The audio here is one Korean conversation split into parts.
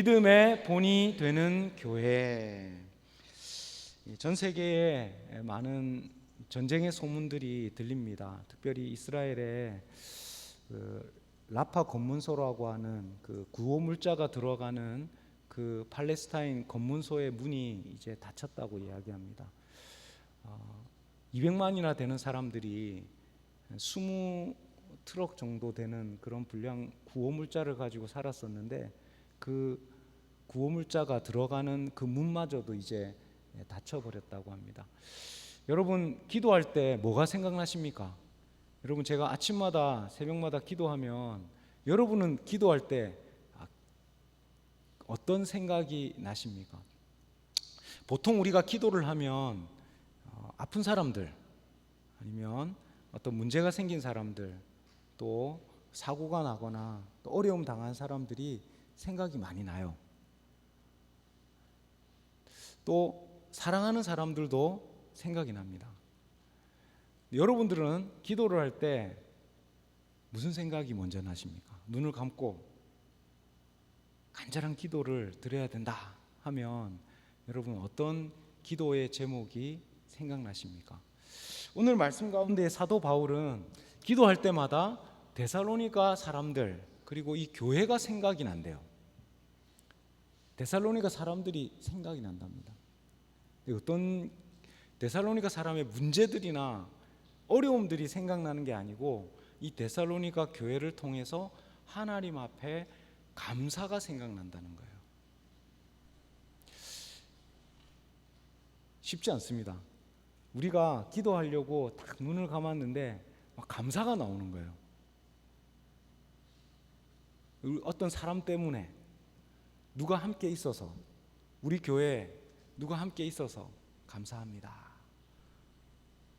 믿음의 본이 되는 교회. 전 세계에 많은 전쟁의 소문들이 들립니다. 특별히 이스라엘의 라파 검문소라고 하는 그 구호 물자가 들어가는 그 팔레스타인 검문소의 문이 이제 닫혔다고 이야기합니다. 200만이나 되는 사람들이 20트럭 정도 되는 그런 분량 구호 물자를 가지고 살았었는데, 그 구호 물자가 들어가는 그 문마저도 이제 닫혀버렸다고 합니다. 여러분, 기도할 때 뭐가 생각나십니까? 여러분, 제가 아침마다 새벽마다 기도하면 여러분은 기도할 때 어떤 생각이 나십니까? 보통 우리가 기도를 하면 아픈 사람들, 아니면 어떤 문제가 생긴 사람들, 또 사고가 나거나 또 어려움 당한 사람들이 생각이 많이 나요. 또 사랑하는 사람들도 생각이 납니다. 여러분들은 기도를 할 때 무슨 생각이 먼저 나십니까? 눈을 감고 간절한 기도를 드려야 된다 하면 여러분 어떤 기도의 제목이 생각나십니까? 오늘 말씀 가운데 사도 바울은 기도할 때마다 데살로니가 사람들, 그리고 이 교회가 생각이 난대요. 데살로니가 사람들이 생각이 난답니다. 어떤 데살로니가 사람의 문제들이나 어려움들이 생각나는 게 아니고, 이 데살로니가 교회를 통해서 하나님 앞에 감사가 생각난다는 거예요. 쉽지 않습니다. 우리가 기도하려고 딱 눈을 감았는데 막 감사가 나오는 거예요. 어떤 사람 때문에, 누가 함께 있어서, 우리 교회에 누가 함께 있어서 감사합니다,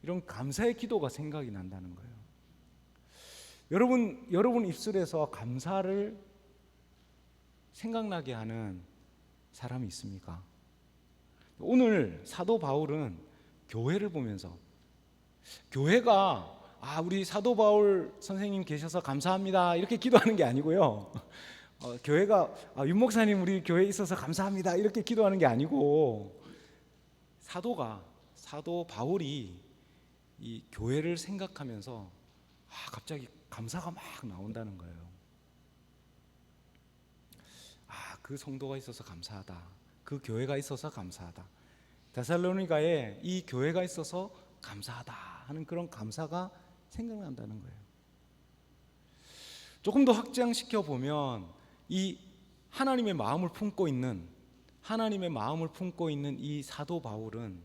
이런 감사의 기도가 생각이 난다는 거예요. 여러분 입술에서 감사를 생각나게 하는 사람이 있습니까? 오늘 사도 바울은 교회를 보면서, 교회가 우리 사도 바울 선생님 계셔서 감사합니다 이렇게 기도하는 게 아니고요, 교회가 윤 목사님 우리 교회에 있어서 감사합니다 이렇게 기도하는 게 아니고, 사도 바울이 이 교회를 생각하면서 갑자기 감사가 막 나온다는 거예요. 그 성도가 있어서 감사하다, 그 교회가 있어서 감사하다, 데살로니가에 이 교회가 있어서 감사하다 하는 그런 감사가 생각난다는 거예요. 조금 더 확장시켜 보면, 이 하나님의 마음을 품고 있는 이 사도 바울은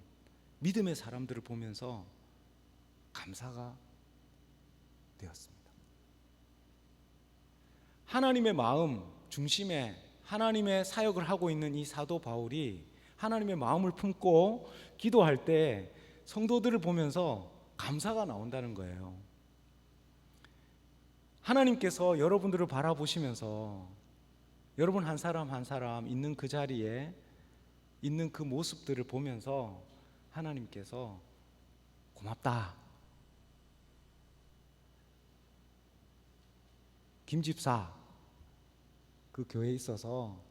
믿음의 사람들을 보면서 감사가 되었습니다. 하나님의 마음 중심에 하나님의 사역을 하고 있는 이 사도 바울이 하나님의 마음을 품고 기도할 때 성도들을 보면서 감사가 나온다는 거예요. 하나님께서 여러분들을 바라보시면서 여러분 한 사람 한 사람 있는 그 자리에 있는 그 모습들을 보면서 하나님께서 고맙다, 김 집사 그 교회에 있어서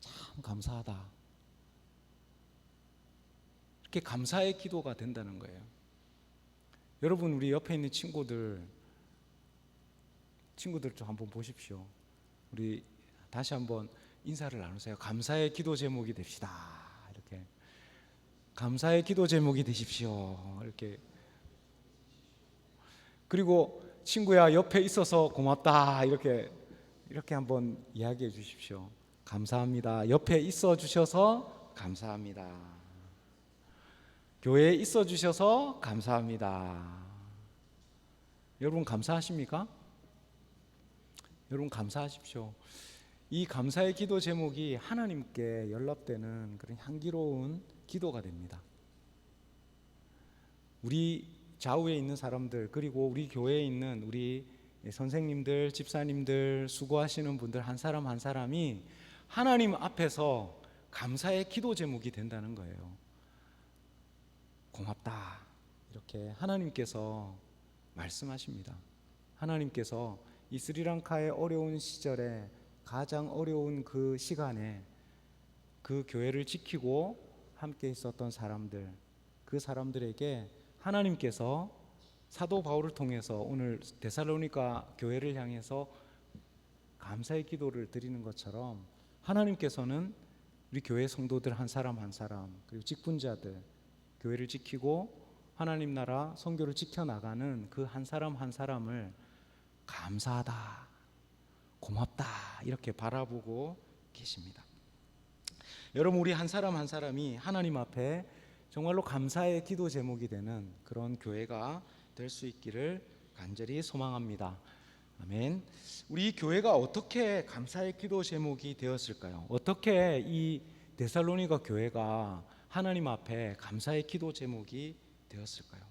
참 감사하다, 이렇게 감사의 기도가 된다는 거예요. 여러분, 우리 옆에 있는 친구들 좀 한번 보십시오. 우리 다시 한번 인사를 나누세요. 감사의 기도 제목이 됩시다. 이렇게 감사의 기도 제목이 되십시오. 이렇게. 그리고 친구야 옆에 있어서 고맙다, 이렇게 한번 이야기해 주십시오. 감사합니다. 옆에 있어 주셔서 감사합니다. 교회에 있어 주셔서 감사합니다. 여러분 감사하십니까? 여러분 감사하십시오. 이 감사의 기도 제목이 하나님께 연락되는 그런 향기로운 기도가 됩니다. 우리 좌우에 있는 사람들, 그리고 우리 교회에 있는 우리 선생님들, 집사님들, 수고하시는 분들 한 사람 한 사람이 하나님 앞에서 감사의 기도 제목이 된다는 거예요. 고맙다, 이렇게 하나님께서 말씀하십니다. 하나님께서 이 스리랑카의 어려운 시절에 가장 어려운 그 시간에 그 교회를 지키고 함께 있었던 사람들, 그 사람들에게 하나님께서 사도 바울을 통해서 오늘 데살로니가 교회를 향해서 감사의 기도를 드리는 것처럼 하나님께서는 우리 교회 성도들 한 사람 한 사람, 그리고 직분자들, 교회를 지키고 하나님 나라 선교를 지켜나가는 그 한 사람 한 사람을 감사하다, 고맙다 이렇게 바라보고 계십니다. 여러분, 우리 한 사람 한 사람이 하나님 앞에 정말로 감사의 기도 제목이 되는 그런 교회가 될 수 있기를 간절히 소망합니다. 아멘. 우리 교회가 어떻게 감사의 기도 제목이 되었을까요? 어떻게 이 데살로니가 교회가 하나님 앞에 감사의 기도 제목이 되었을까요?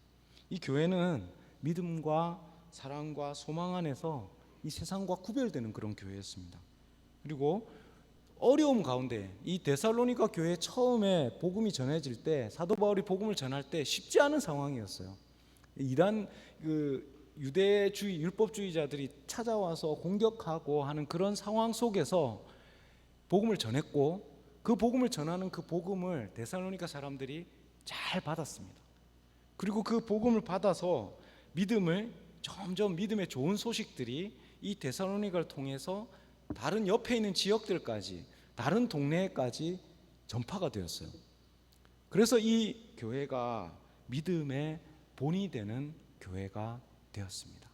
이 교회는 믿음과 사랑과 소망 안에서 이 세상과 구별되는 그런 교회였습니다. 그리고 어려움 가운데 이 데살로니가 교회 처음에 복음이 전해질 때, 사도 바울이 복음을 전할 때 쉽지 않은 상황이었어요. 이단 유대주의 율법주의자들이 찾아와서 공격하고 하는 그런 상황 속에서 복음을 전했고, 그 복음을 전하는 그 복음을 데살로니가 사람들이 잘 받았습니다. 그리고 그 복음을 받아서 점점 믿음의 좋은 소식들이 이 데살로니가를 통해서 다른 옆에 있는 지역들까지, 다른 동네까지 전파가 되었어요. 그래서 이 교회가 믿음의 본이 되는 교회가 되었습니다.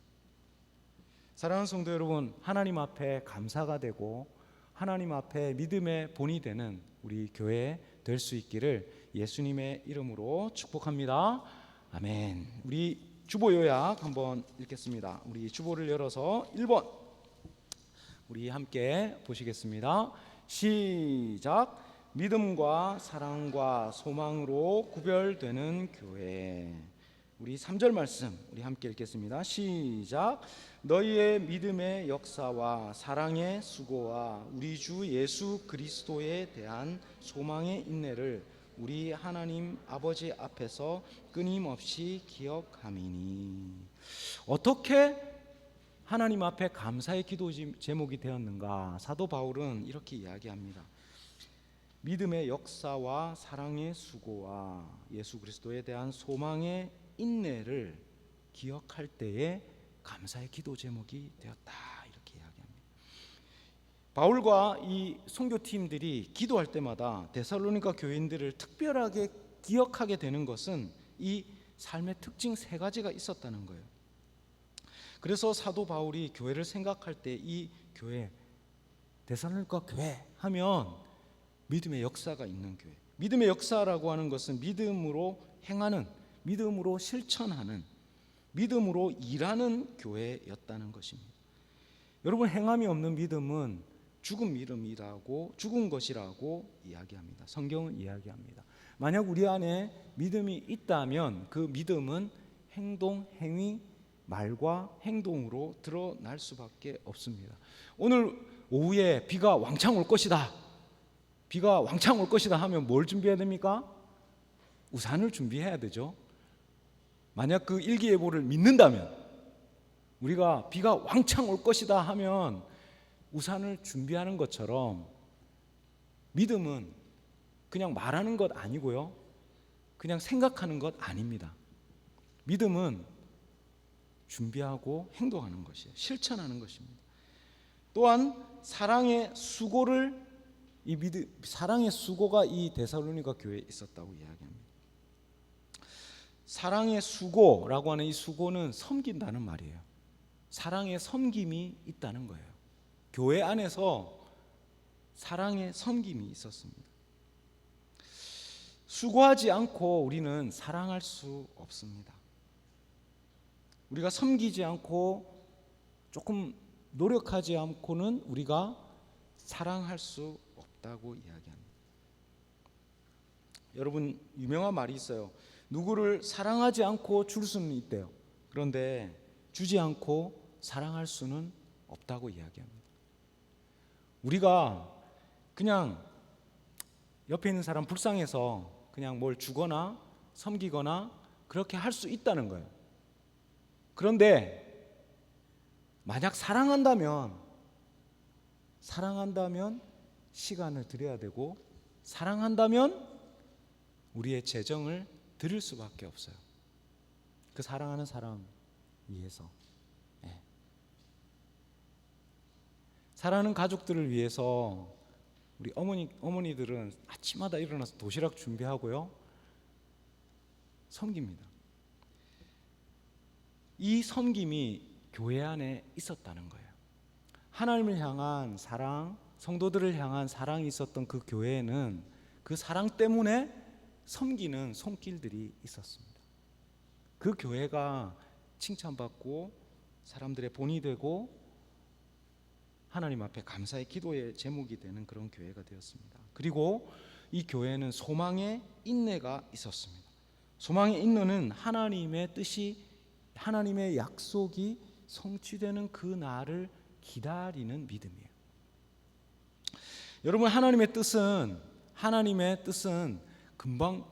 사랑하는 성도 여러분, 하나님 앞에 감사가 되고 하나님 앞에 믿음의 본이 되는 우리 교회 될 수 있기를 예수님의 이름으로 축복합니다. 아멘. 우리 주보 요약 한번 읽겠습니다. 우리 주보를 열어서 1번 우리 함께 보시겠습니다. 시작. 믿음과 사랑과 소망으로 구별되는 교회. 우리 3절 말씀 우리 함께 읽겠습니다. 시작. 너희의 믿음의 역사와 사랑의 수고와 우리 주 예수 그리스도에 대한 소망의 인내를 우리 하나님 아버지 앞에서 끊임없이 기억함이니. 어떻게 하나님 앞에 감사의 기도 제목이 되었는가? 사도 바울은 이렇게 이야기합니다. 믿음의 역사와 사랑의 수고와 예수 그리스도에 대한 소망의 인내를 기억할 때에 감사의 기도 제목이 되었다, 이렇게 이야기합니다. 바울과 이 선교팀들이 기도할 때마다 데살로니가 교인들을 특별하게 기억하게 되는 것은 이 삶의 특징 3가지가 있었다는 거예요. 그래서 사도 바울이 교회를 생각할 때 이 교회, 데살로니가 교회 하면 믿음의 역사가 있는 교회. 믿음의 역사라고 하는 것은 믿음으로 행하는, 믿음으로 실천하는, 믿음으로 일하는 교회였다는 것입니다. 여러분, 행함이 없는 믿음은 죽은 믿음이라고, 죽은 것이라고 이야기합니다. 성경은 이야기합니다. 만약 우리 안에 믿음이 있다면 그 믿음은 행동, 행위, 말과 행동으로 드러날 수밖에 없습니다. 오늘 오후에 비가 왕창 올 것이다, 비가 왕창 올 것이다 하면 뭘 준비해야 됩니까? 우산을 준비해야 되죠. 만약 그 일기예보를 믿는다면, 우리가 비가 왕창 올 것이다 하면 우산을 준비하는 것처럼 믿음은 그냥 말하는 것 아니고요, 그냥 생각하는 것 아닙니다. 믿음은 준비하고 행동하는 것이에요. 실천하는 것입니다. 또한 사랑의 수고를, 사랑의 수고가 이 데살로니가 교회에 있었다고 이야기합니다. 사랑의 수고라고 하는 이 수고는 섬긴다는 말이에요. 사랑의 섬김이 있다는 거예요. 교회 안에서 사랑의 섬김이 있었습니다. 수고하지 않고 우리는 사랑할 수 없습니다. 우리가 섬기지 않고 조금 노력하지 않고는 우리가 사랑할 수 없다고 이야기합니다. 여러분, 유명한 말이 있어요. 누구를 사랑하지 않고 줄 수는 있대요. 그런데 주지 않고 사랑할 수는 없다고 이야기합니다. 우리가 그냥 옆에 있는 사람 불쌍해서 그냥 뭘 주거나 섬기거나 그렇게 할 수 있다는 거예요. 그런데 만약 사랑한다면 사랑한다면 시간을 드려야 되고, 사랑한다면 우리의 재정을 드릴 수밖에 없어요. 그 사랑하는 사람 위해서. 예. 사랑하는 가족들을 위해서 우리 어머니들은 아침마다 일어나서 도시락 준비하고요, 섬깁니다. 이 섬김이 교회 안에 있었다는 거예요. 하나님을 향한 사랑, 성도들을 향한 사랑이 있었던 그 교회에는 그 사랑 때문에 섬기는 손길들이 있었습니다. 그 교회가 칭찬받고 사람들의 본이 되고 하나님 앞에 감사의 기도의 제목이 되는 그런 교회가 되었습니다. 그리고 이 교회는 소망의 인내가 있었습니다. 소망의 인내는 하나님의 뜻이, 하나님의 약속이 성취되는 그 날을 기다리는 믿음이에요. 여러분, 하나님의 뜻은 금방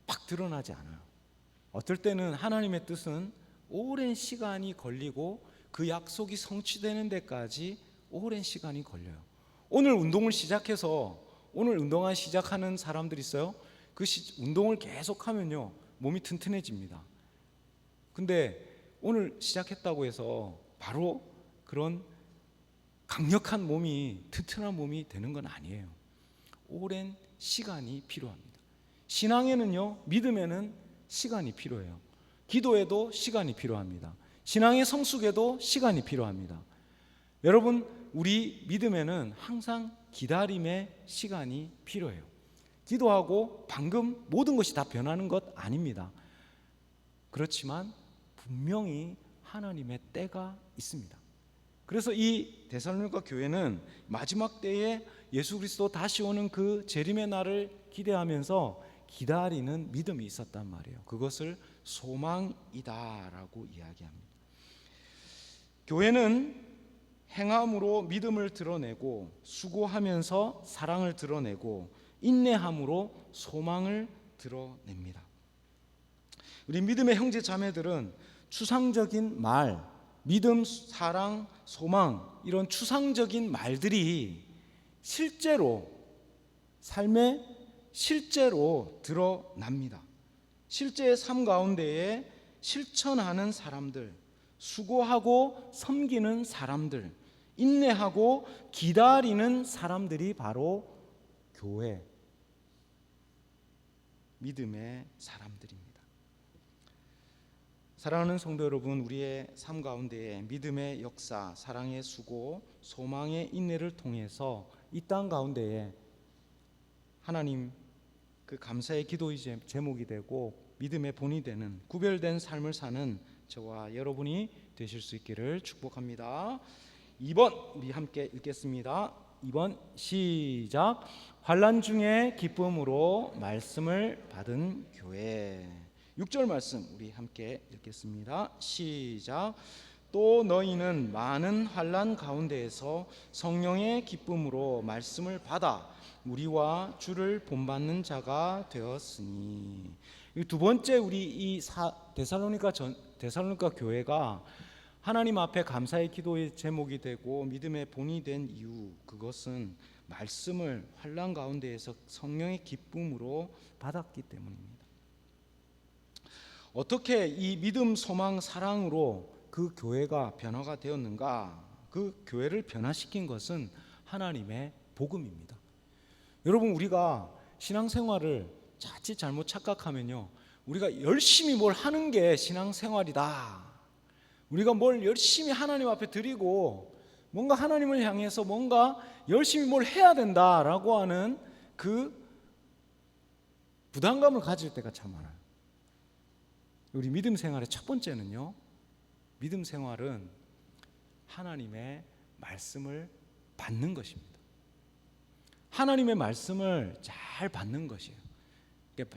막 드러나지 않아요. 어떨 때는 하나님의 뜻은 오랜 시간이 걸리고 그 약속이 성취되는 데까지 오랜 시간이 걸려요. 오늘 운동을 시작하는 사람들 있어요. 그 운동을 계속하면요, 몸이 튼튼해집니다. 근데 오늘 시작했다고 해서 바로 그런 강력한 몸이, 튼튼한 몸이 되는 건 아니에요. 오랜 시간이 필요합니다. 신앙에는요, 믿음에는 시간이 필요해요. 기도에도 시간이 필요합니다. 신앙의 성숙에도 시간이 필요합니다. 여러분, 우리 믿음에는 항상 기다림의 시간이 필요해요. 기도하고 방금 모든 것이 다 변하는 것 아닙니다. 그렇지만 분명히 하나님의 때가 있습니다. 그래서 이 데살로니가 교회는 마지막 때에 예수 그리스도 다시 오는 그 재림의 날을 기대하면서 기다리는 믿음이 있었단 말이에요. 그것을 소망이다라고 이야기합니다. 교회는 행함으로 믿음을 드러내고, 수고하면서 사랑을 드러내고, 인내함으로 소망을 드러냅니다. 우리 믿음의 형제 자매들은 추상적인 말, 믿음, 사랑, 소망, 이런 추상적인 말들이 실제로 삶에 실제로 드러납니다. 실제의 삶 가운데에 실천하는 사람들, 수고하고 섬기는 사람들, 인내하고 기다리는 사람들이 바로 교회, 믿음의 사람들입니다. 사랑하는 성도 여러분, 우리의 삶 가운데에 믿음의 역사, 사랑의 수고, 소망의 인내를 통해서 이 땅 가운데에 하나님 그 감사의 기도의 제목이 되고 믿음의 본이 되는 구별된 삶을 사는 저와 여러분이 되실 수 있기를 축복합니다. 2번 우리 함께 읽겠습니다. 2번 시작. 환난 중에 기쁨으로 말씀을 받은 교회. 6절 말씀 우리 함께 읽겠습니다. 시작. 또 너희는 많은 환난 가운데에서 성령의 기쁨으로 말씀을 받아 우리와 주를 본받는 자가 되었으니. 두 번째 우리 이 데살로니가 교회가 하나님 앞에 감사의 기도의 제목이 되고 믿음의 본이 된 이유, 그것은 말씀을 환난 가운데에서 성령의 기쁨으로 받았기 때문입니다. 어떻게 이 믿음, 소망, 사랑으로 그 교회가 변화가 되었는가? 그 교회를 변화시킨 것은 하나님의 복음입니다. 여러분, 우리가 신앙생활을 자칫 잘못 착각하면요, 우리가 열심히 뭘 하는 게 신앙생활이다, 우리가 뭘 열심히 하나님 앞에 드리고 뭔가 하나님을 향해서 뭔가 열심히 뭘 해야 된다라고 하는 그 부담감을 가질 때가 참 많아요. 우리 믿음 생활의 첫 번째는요, 믿음 생활은 하나님의 말씀을 받는 것입니다. 하나님의 말씀을 잘 받는 것이에요.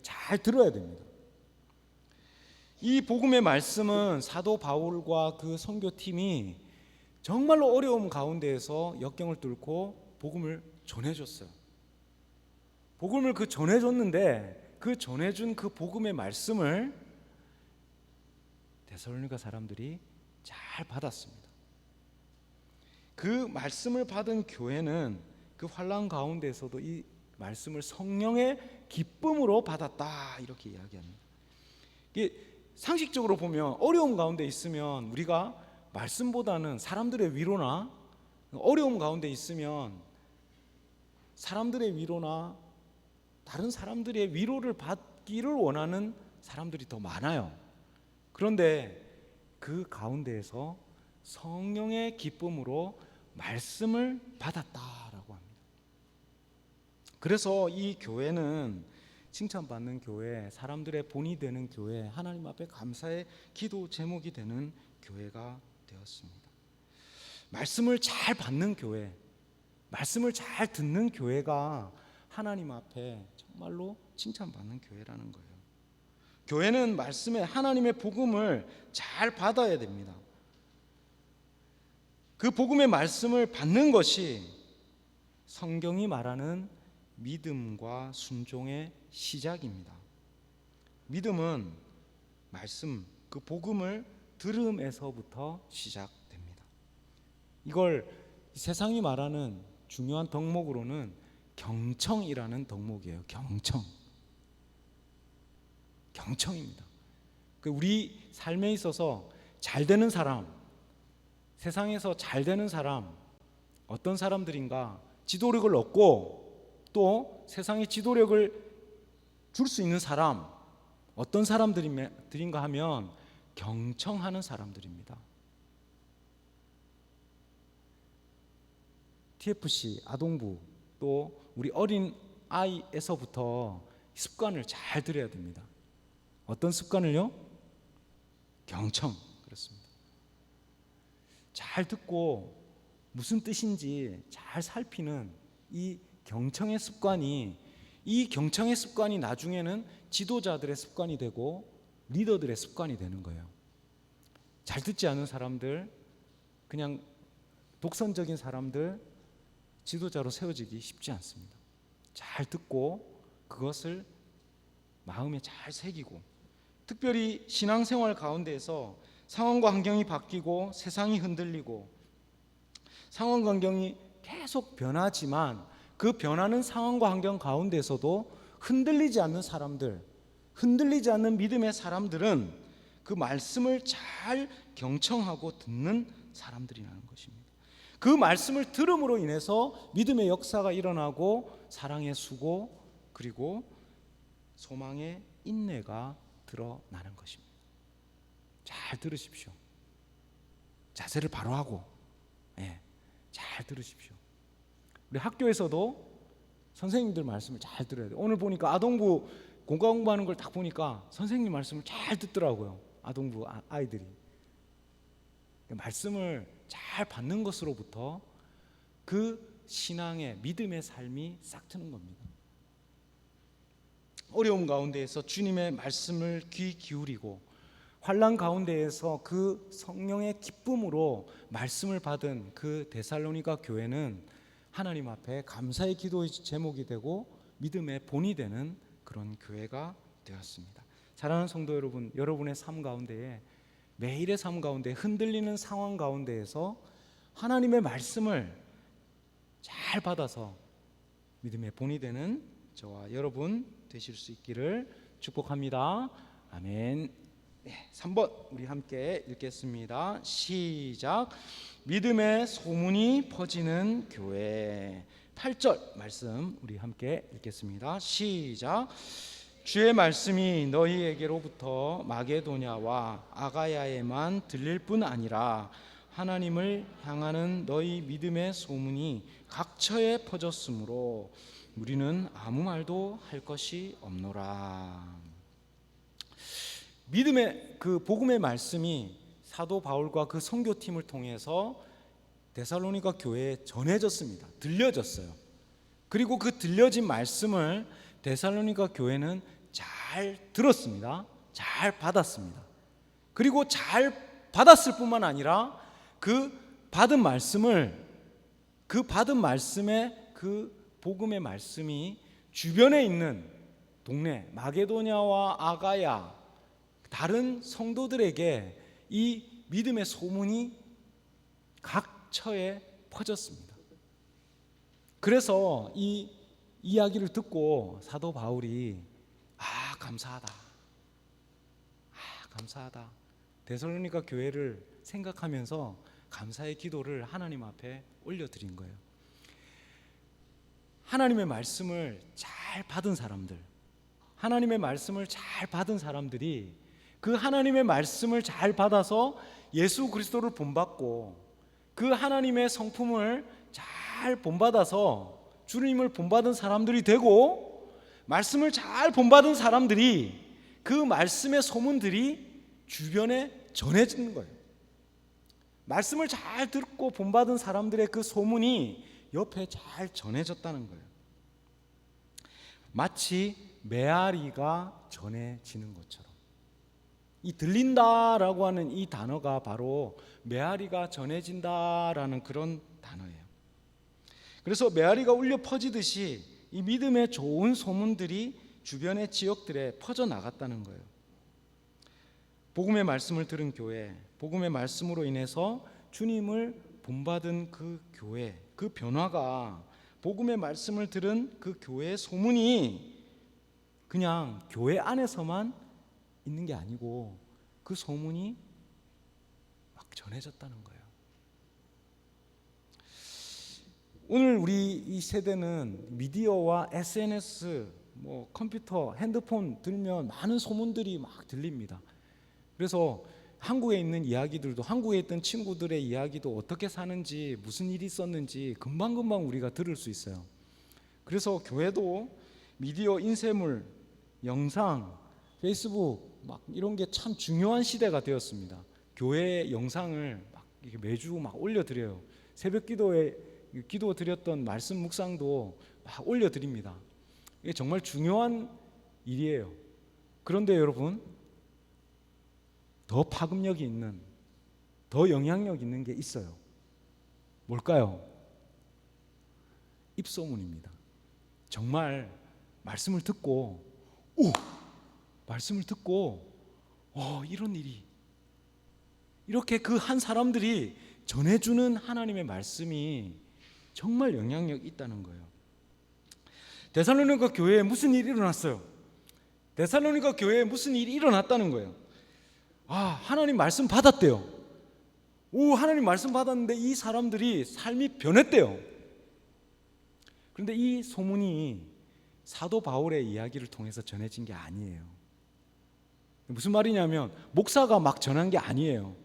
잘 들어야 됩니다. 이 복음의 말씀은 사도 바울과 그 선교팀이 정말로 어려움 가운데에서 역경을 뚫고 복음을 전해줬어요. 복음을 전해줬는데 그 전해준 그 복음의 말씀을 데살로니가 사람들이 잘 받았습니다. 그 말씀을 받은 교회는 그 환난 가운데에서도 이 말씀을 성령의 기쁨으로 받았다, 이렇게 이야기합니다. 이게 상식적으로 보면 어려움 가운데 있으면 우리가 말씀보다는 사람들의 위로나, 어려움 가운데 있으면 사람들의 위로나 다른 사람들의 위로를 받기를 원하는 사람들이 더 많아요. 그런데 그 가운데에서 성령의 기쁨으로 말씀을 받았다라고 합니다. 그래서 이 교회는 칭찬받는 교회, 사람들의 본이 되는 교회, 하나님 앞에 감사의 기도 제목이 되는 교회가 되었습니다. 말씀을 잘 받는 교회, 말씀을 잘 듣는 교회가 하나님 앞에 정말로 칭찬받는 교회라는 거예요. 교회는 말씀에 하나님의 복음을 잘 받아야 됩니다. 그 복음의 말씀을 받는 것이 성경이 말하는 믿음과 순종의 시작입니다. 믿음은 말씀, 그 복음을 들음에서부터 시작됩니다. 이걸 세상이 말하는 중요한 덕목으로는 경청이라는 덕목이에요. 경청입니다. 우리 삶에 있어서 잘 되는 사람, 세상에서 잘 되는 사람, 어떤 사람들인가, 지도력을 얻고 또 세상에 지도력을 줄 수 있는 사람, 어떤 사람들인가 하면 경청하는 사람들입니다. TFC, 아동부, 또 우리 어린 아이에서부터 습관을 잘 들여야 됩니다. 어떤 습관을요? 경청. 그렇습니다. 잘 듣고 무슨 뜻인지 잘 살피는 이 경청의 습관이, 이 경청의 습관이 나중에는 지도자들의 습관이 되고 리더들의 습관이 되는 거예요. 잘 듣지 않은 사람들, 그냥 독선적인 사람들, 지도자로 세워지기 쉽지 않습니다. 잘 듣고 그것을 마음에 잘 새기고, 특별히 신앙생활 가운데에서 상황과 환경이 바뀌고 세상이 흔들리고 상황과 환경이 계속 변하지만 그 변하는 상황과 환경 가운데서도 흔들리지 않는 사람들, 흔들리지 않는 믿음의 사람들은 그 말씀을 잘 경청하고 듣는 사람들이라는 것입니다. 그 말씀을 들음으로 인해서 믿음의 역사가 일어나고 사랑의 수고, 그리고 소망의 인내가 드러나는 것입니다. 잘 들으십시오. 자세를 바로 하고, 잘 들으십시오. 우리 학교에서도 선생님들 말씀을 잘 들어야 돼요. 오늘 보니까 아동부 공과 공부하는 걸 딱 보니까 선생님 말씀을 잘 듣더라고요. 아동부 아이들이. 말씀을 잘 받는 것으로부터 그 신앙의 믿음의 삶이 싹 트는 겁니다. 어려움 가운데에서 주님의 말씀을 귀 기울이고 환난 가운데에서 그 성령의 기쁨으로 말씀을 받은 그 데살로니가 교회는 하나님 앞에 감사의 기도의 제목이 되고 믿음의 본이 되는 그런 교회가 되었습니다. 사랑하는 성도 여러분, 여러분의 삶 가운데에, 매일의 삶 가운데 흔들리는 상황 가운데에서 하나님의 말씀을 잘 받아서 믿음의 본이 되는 저와 여러분 되실 수 있기를 축복합니다. 아멘. 3번 우리 함께 읽겠습니다. 시작. 믿음의 소문이 퍼지는 교회. 8절 말씀 우리 함께 읽겠습니다. 시작. 주의 말씀이 너희에게로부터 마게도냐와 아가야에만 들릴 뿐 아니라 하나님을 향하는 너희 믿음의 소문이 각처에 퍼졌으므로 우리는 아무 말도 할 것이 없노라. 믿음의 그 복음의 말씀이 사도 바울과 그 선교팀을 통해서 데살로니가 교회에 전해졌습니다. 들려졌어요. 그리고 그 들려진 말씀을 데살로니가 교회는 잘 들었습니다. 잘 받았습니다. 그리고 잘 받았을 뿐만 아니라 그 받은 말씀의 그 복음의 말씀이 주변에 있는 동네 마게도냐와 아가야 다른 성도들에게 이 믿음의 소문이 각처에 퍼졌습니다. 그래서 이 이야기를 듣고 사도 바울이 감사하다. 감사하다. 데살로니가 교회를 생각하면서 감사의 기도를 하나님 앞에 올려드린 거예요. 하나님의 말씀을 잘 받은 사람들, 하나님의 말씀을 잘 받은 사람들이 그 하나님의 말씀을 잘 받아서 예수 그리스도를 본받고 그 하나님의 성품을 잘 본받아서 주님을 본받은 사람들이 되고, 말씀을 잘 본받은 사람들이 그 말씀의 소문들이 주변에 전해지는 거예요. 말씀을 잘 듣고 본받은 사람들의 그 소문이 옆에 잘 전해졌다는 거예요. 마치 메아리가 전해지는 것처럼. 이 들린다라고 하는 이 단어가 바로 메아리가 전해진다라는 그런 단어예요. 그래서 메아리가 울려 퍼지듯이 이 믿음의 좋은 소문들이 주변의 지역들에 퍼져나갔다는 거예요. 복음의 말씀을 들은 교회, 복음의 말씀으로 인해서 주님을 본받은 그 교회, 그 변화가 복음의 말씀을 들은 그 교회의 소문이 그냥 교회 안에서만 있는 게 아니고 그 소문이 막 전해졌다는 거예요. 오늘 우리 이 세대는 미디어와 SNS, 컴퓨터, 핸드폰 들면 많은 소문들이 막 들립니다. 그래서 한국에 있는 이야기들도, 한국에 있던 친구들의 이야기도 어떻게 사는지, 무슨 일이 있었는지 금방금방 우리가 들을 수 있어요. 그래서 교회도 미디어, 인쇄물, 영상, 페이스북 막 이런 게 참 중요한 시대가 되었습니다. 교회의 영상을 막 매주 막 올려드려요. 새벽 기도에 기도 드렸던 말씀 묵상도 막 올려드립니다. 이게 정말 중요한 일이에요. 그런데 여러분, 더 파급력이 있는, 더 영향력 있는 게 있어요. 뭘까요? 입소문입니다. 정말 말씀을 듣고 이런 일이, 이렇게 그 한 사람들이 전해주는 하나님의 말씀이 정말 영향력이 있다는 거예요. 데살로니가 교회에 무슨 일이 일어났어요? 데살로니가 교회에 무슨 일이 일어났다는 거예요. 하나님 말씀 받았대요. 하나님 말씀 받았는데 이 사람들이 삶이 변했대요. 그런데 이 소문이 사도 바울의 이야기를 통해서 전해진 게 아니에요. 무슨 말이냐면 목사가 막 전한 게 아니에요.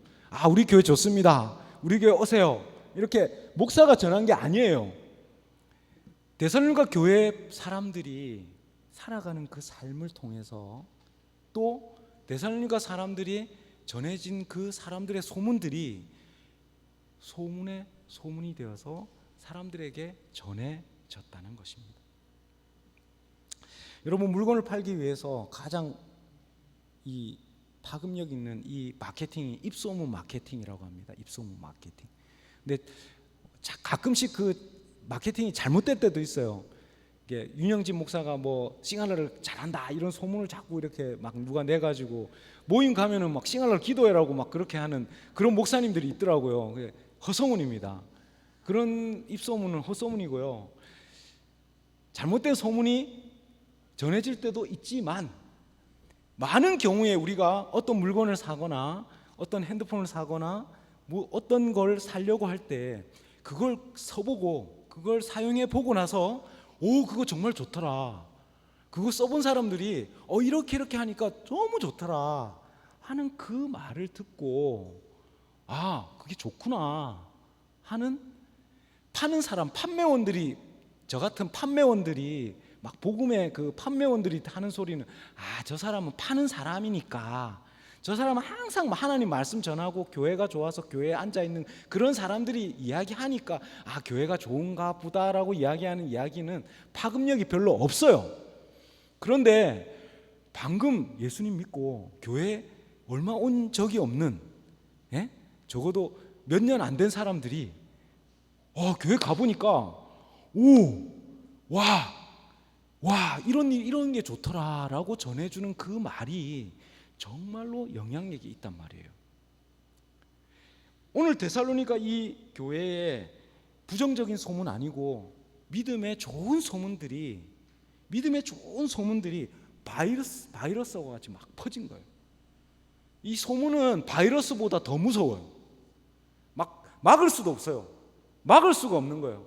우리 교회 좋습니다, 우리 교회 오세요, 이렇게 목사가 전한 게 아니에요. 데살로니가 교회 사람들이 살아가는 그 삶을 통해서, 또 데살로니가 사람들이 전해진 그 사람들의 소문들이 소문이 되어서 사람들에게 전해졌다는 것입니다. 여러분, 물건을 팔기 위해서 가장 이 파급력 있는 이 마케팅이 입소문 마케팅이라고 합니다. 입소문 마케팅. 근데 가끔씩 그 마케팅이 잘못될 때도 있어요. 이게 윤영진 목사가 싱할러를 잘한다 이런 소문을 자꾸 이렇게 막 누가 내가지고 모임 가면은 막 싱할러 기도해라고 막 그렇게 하는 그런 목사님들이 있더라고요. 그게 헛소문입니다. 그런 입소문은 헛소문이고요. 잘못된 소문이 전해질 때도 있지만, 많은 경우에 우리가 어떤 물건을 사거나 어떤 핸드폰을 사거나 어떤 걸 사려고 할 때 그걸 써보고 그걸 사용해 보고 나서 그거 정말 좋더라, 그거 써본 사람들이 이렇게 하니까 너무 좋더라 하는 그 말을 듣고 그게 좋구나 하는, 파는 사람, 판매원들이, 저 같은 판매원들이 막 복음의 그 판매원들이 하는 소리는 저 사람은 파는 사람이니까, 저 사람은 항상 하나님 말씀 전하고 교회가 좋아서 교회에 앉아있는 그런 사람들이 이야기하니까 교회가 좋은가 보다라고 이야기하는 이야기는 파급력이 별로 없어요. 그런데 방금 예수님 믿고 교회에 얼마 온 적이 없는, 적어도 몇 년 안 된 사람들이 교회 가보니까 이런 게 좋더라라고 전해주는 그 말이 정말로 영향력이 있단 말이에요. 오늘 데살로니가 이 교회에 부정적인 소문 아니고 믿음의 좋은 소문들이 바이러스와 같이 막 퍼진 거예요. 이 소문은 바이러스보다 더 무서워요. 막을 수도 없어요. 막을 수가 없는 거예요.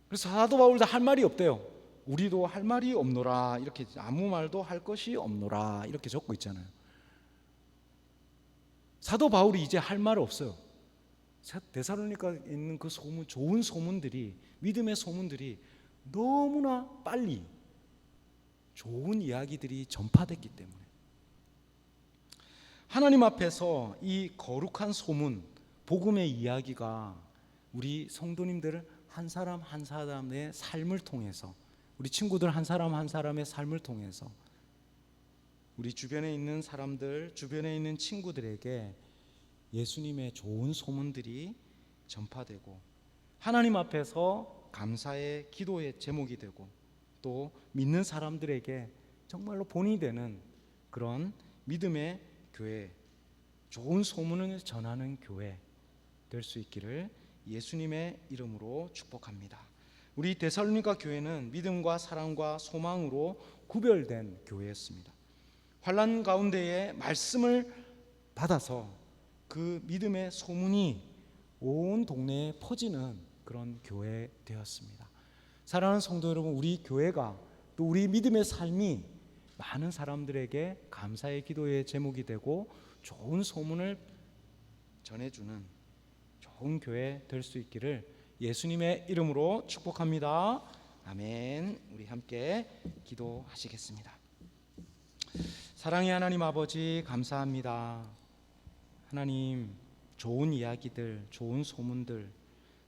그래서 사도 바울도 할 말이 없대요. 우리도 할 말이 없노라, 이렇게 아무 말도 할 것이 없노라 이렇게 적고 있잖아요. 사도 바울이 이제 할 말 없어요. 데살로니가에 있는 그 소문, 좋은 소문들이, 믿음의 소문들이 너무나 빨리 좋은 이야기들이 전파됐기 때문에 하나님 앞에서 이 거룩한 소문, 복음의 이야기가 우리 성도님들 한 사람 한 사람의 삶을 통해서, 우리 친구들 한 사람 한 사람의 삶을 통해서 우리 주변에 있는 사람들, 주변에 있는 친구들에게 예수님의 좋은 소문들이 전파되고 하나님 앞에서 감사의 기도의 제목이 되고 또 믿는 사람들에게 정말로 본이 되는 그런 믿음의 교회, 좋은 소문을 전하는 교회 될 수 있기를 예수님의 이름으로 축복합니다. 우리 데살로니가 교회는 믿음과 사랑과 소망으로 구별된 교회였습니다. 환난 가운데에 말씀을 받아서 그 믿음의 소문이 온 동네에 퍼지는 그런 교회 되었습니다. 사랑하는 성도 여러분, 우리 교회가 또 우리 믿음의 삶이 많은 사람들에게 감사의 기도의 제목이 되고 좋은 소문을 전해주는 좋은 교회 될 수 있기를 예수님의 이름으로 축복합니다. 아멘. 우리 함께 기도하시겠습니다. 사랑의 하나님 아버지, 감사합니다. 하나님, 좋은 이야기들, 좋은 소문들,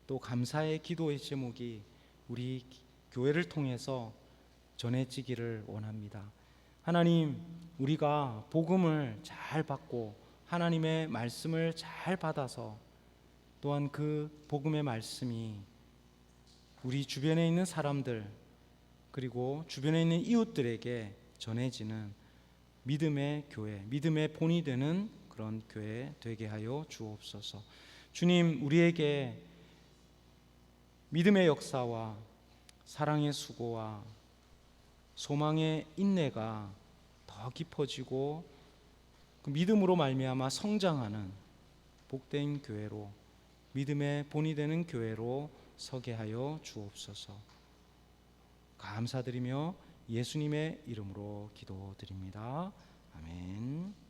또 감사의 기도의 제목이 우리 교회를 통해서 전해지기를 원합니다. 하나님, 우리가 복음을 잘 받고 하나님의 말씀을 잘 받아서 또한 그 복음의 말씀이 우리 주변에 있는 사람들 그리고 주변에 있는 이웃들에게 전해지는 믿음의 교회, 믿음의 본이 되는 그런 교회 되게 하여 주옵소서. 주님, 우리에게 믿음의 역사와 사랑의 수고와 소망의 인내가 더 깊어지고 그 믿음으로 말미암아 성장하는 복된 교회로, 믿음의 본이 되는 교회로 서게 하여 주옵소서. 감사드리며 예수님의 이름으로 기도드립니다. 아멘.